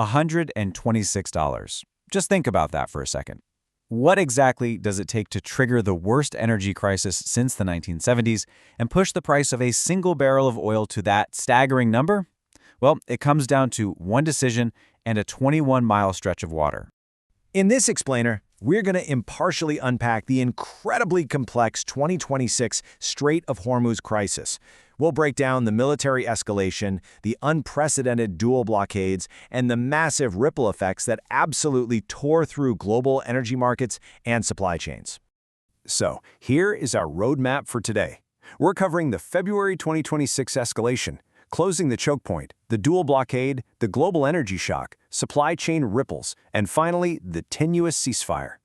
$126. Just think about that for a second. What exactly does it take to trigger the worst energy crisis since the 1970s and push the price of a single barrel of oil to that staggering number? Well, it comes down to one decision and a 21-mile stretch of water. In this explainer, we're going to impartially unpack the incredibly complex 2026 Strait of Hormuz crisis. We'll break down the military escalation, the unprecedented dual blockades, and the massive ripple effects that absolutely tore through global energy markets and supply chains. So, here is our roadmap for today. We're covering the February 2026 escalation, closing the choke point, the dual blockade, the global energy shock, supply chain ripples, and finally, the tenuous ceasefire.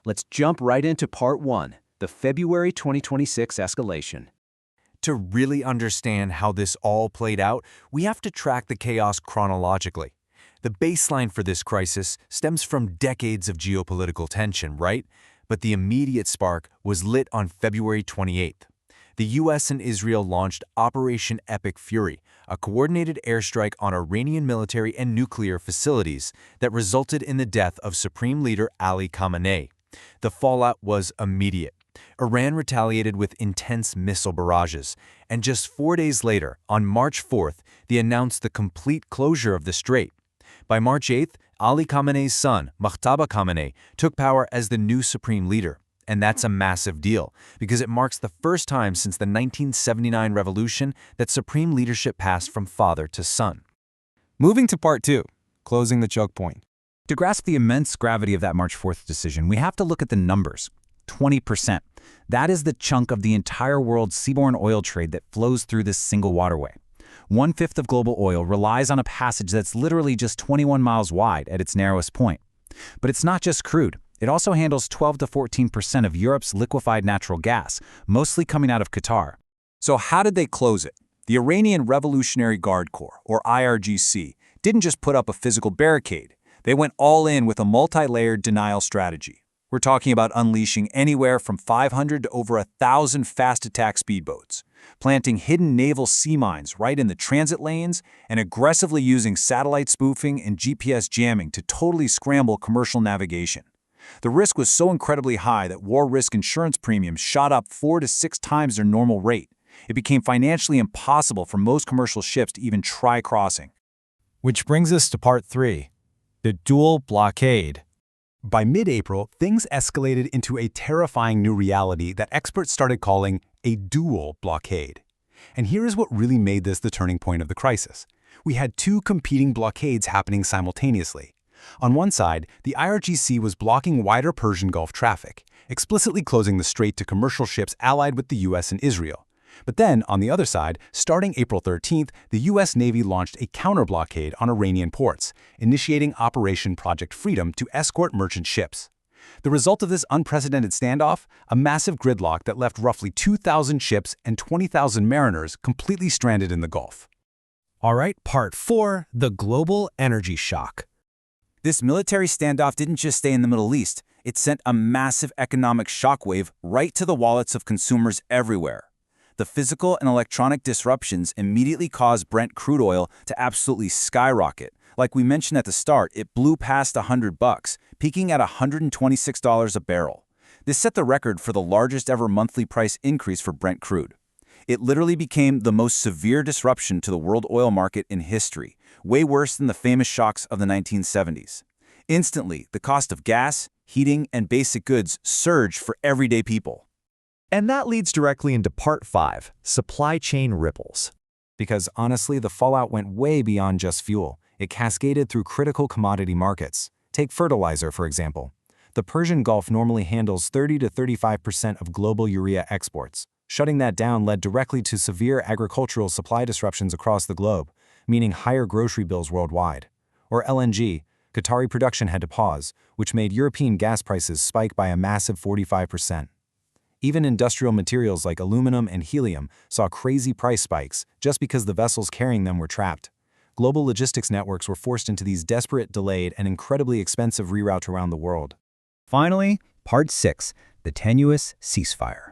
Let's jump right into Part 1, the February 2026 escalation. To really understand how this all played out, we have to track the chaos chronologically. The baseline for this crisis stems from decades of geopolitical tension, right? But the immediate spark was lit on February 28th. The U.S. and Israel launched Operation Epic Fury, a coordinated airstrike on Iranian military and nuclear facilities that resulted in the death of Supreme Leader Ali Khamenei. The fallout was immediate. Iran retaliated with intense missile barrages, and just 4 days later, on March 4th, they announced the complete closure of the strait. By March 8th, Ali Khamenei's son, Mojtaba Khamenei, took power as the new supreme leader. And that's a massive deal, because it marks the first time since the 1979 revolution that supreme leadership passed from father to son. Moving to Part 2, closing the choke point. To grasp the immense gravity of that March 4th decision, we have to look at the numbers. 20%. That is the chunk of the entire world's seaborne oil trade that flows through this single waterway. 1/5 of global oil relies on a passage that's literally just 21 miles wide at its narrowest point. But it's not just crude. It also handles 12 to 14% of Europe's liquefied natural gas, mostly coming out of Qatar. So how did they close it? The Iranian Revolutionary Guard Corps, or IRGC, didn't just put up a physical barricade. They went all in with a multi-layered denial strategy. We're talking about unleashing anywhere from 500 to over 1,000 fast attack speedboats, planting hidden naval sea mines right in the transit lanes, and aggressively using satellite spoofing and GPS jamming to totally scramble commercial navigation. The risk was so incredibly high that war risk insurance premiums shot up 4 to 6 times their normal rate. It became financially impossible for most commercial ships to even try crossing. Which brings us to Part 3, the dual blockade. By mid-April, things escalated into a terrifying new reality that experts started calling a dual blockade. And here is what really made this the turning point of the crisis. We had two competing blockades happening simultaneously. On one side, the IRGC was blocking wider Persian Gulf traffic, explicitly closing the strait to commercial ships allied with the U.S. and Israel. But then, on the other side, starting April 13th, the U.S. Navy launched a counter-blockade on Iranian ports, initiating Operation Project Freedom to escort merchant ships. The result of this unprecedented standoff? A massive gridlock that left roughly 2,000 ships and 20,000 mariners completely stranded in the Gulf. All right, Part 4, the global energy shock. This military standoff didn't just stay in the Middle East. It sent a massive economic shockwave right to the wallets of consumers everywhere. The physical and electronic disruptions immediately caused Brent crude oil to absolutely skyrocket. Like we mentioned at the start, it blew past $100, peaking at $126 a barrel. This set the record for the largest ever monthly price increase for Brent crude. It literally became the most severe disruption to the world oil market in history, way worse than the famous shocks of the 1970s. Instantly, the cost of gas, heating, and basic goods surged for everyday people. And that leads directly into Part 5, supply chain ripples. Because honestly, the fallout went way beyond just fuel. It cascaded through critical commodity markets. Take fertilizer, for example. The Persian Gulf normally handles 30 to 35% of global urea exports. Shutting that down led directly to severe agricultural supply disruptions across the globe, meaning higher grocery bills worldwide. Or LNG, Qatari production had to pause, which made European gas prices spike by a massive 45%. Even industrial materials like aluminum and helium saw crazy price spikes just because the vessels carrying them were trapped. Global logistics networks were forced into these desperate, delayed, and incredibly expensive reroutes around the world. Finally, Part 6, the tenuous ceasefire.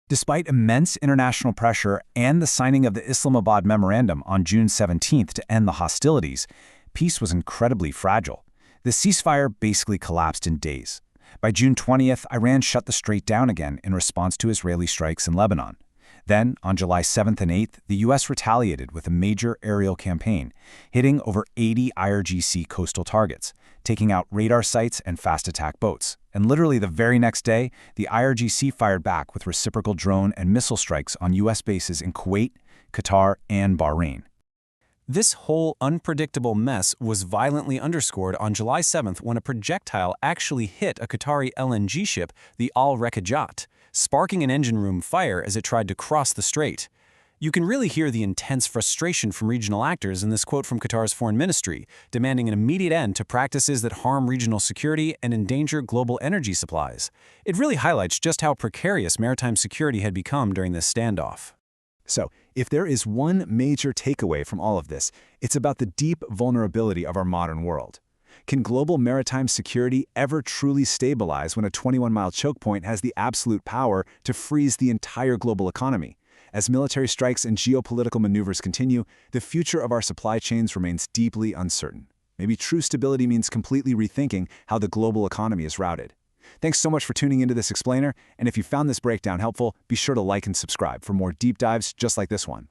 Despite immense international pressure and the signing of the Islamabad Memorandum on June 17th to end the hostilities, peace was incredibly fragile. The ceasefire basically collapsed in days. By June 20th, Iran shut the strait down again in response to Israeli strikes in Lebanon. Then, on July 7th and 8th, the U.S. retaliated with a major aerial campaign, hitting over 80 IRGC coastal targets, taking out radar sites and fast attack boats. And literally the very next day, the IRGC fired back with reciprocal drone and missile strikes on U.S. bases in Kuwait, Qatar, and Bahrain. This whole unpredictable mess was violently underscored on July 7th when a projectile actually hit a Qatari LNG ship, the Al Rekajat, sparking an engine room fire as it tried to cross the strait. You can really hear the intense frustration from regional actors in this quote from Qatar's foreign ministry, demanding an immediate end to practices that harm regional security and endanger global energy supplies. It really highlights just how precarious maritime security had become during this standoff. So, if there is one major takeaway from all of this, it's about the deep vulnerability of our modern world. Can global maritime security ever truly stabilize when a 21-mile choke point has the absolute power to freeze the entire global economy? As military strikes and geopolitical maneuvers continue, the future of our supply chains remains deeply uncertain. Maybe true stability means completely rethinking how the global economy is routed. Thanks so much for tuning into this explainer, and if you found this breakdown helpful, be sure to like and subscribe for more deep dives just like this one.